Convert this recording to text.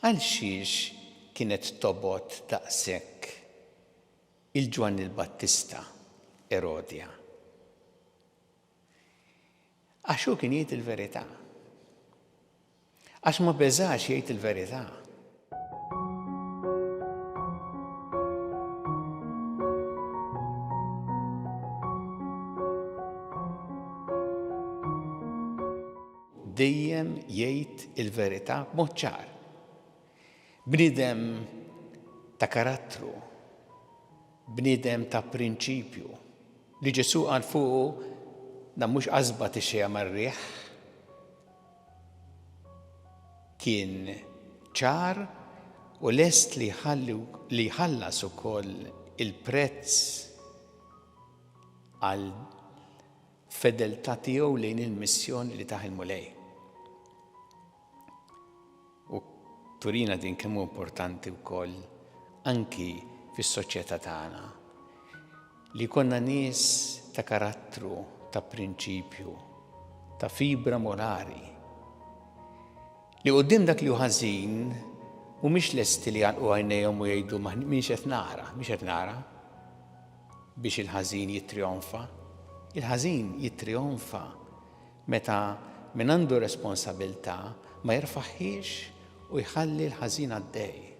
Għal xiex kienet tobot daqshekk il-Ġwanni l-Battista Erodja? Għax hu kien jgħid il-verità. Għax ma beżax jgħid il-verità. Dejjem jgħid il-verità b'mod ċar. Bniedem ta' karattru, bniedem ta' prinċipju, li Ġesu qal fuqu da mhux qasba tixejja mar-riħ, kien ċar u lest li jħallas ukoll il-prezz għal fedeltà tiegħu lejn il-missjoni li taħilmu lejn. U turina din kemm hu importanti wkoll anki fis-soċjetà tagħna li konna nies ta' karattru, ta' prinċipju, ta' fibra morali. Li quddiem dak li hu ħażin mhumiex lesti li jgħalqu għajnejhom u jgħidu mhix qed nara biex il-ħażin jittrionfa. Il-ħażin jittrionfa meta min għandu responsabilità ma jerfaħħiex u jħalli l-ħażin għaddej.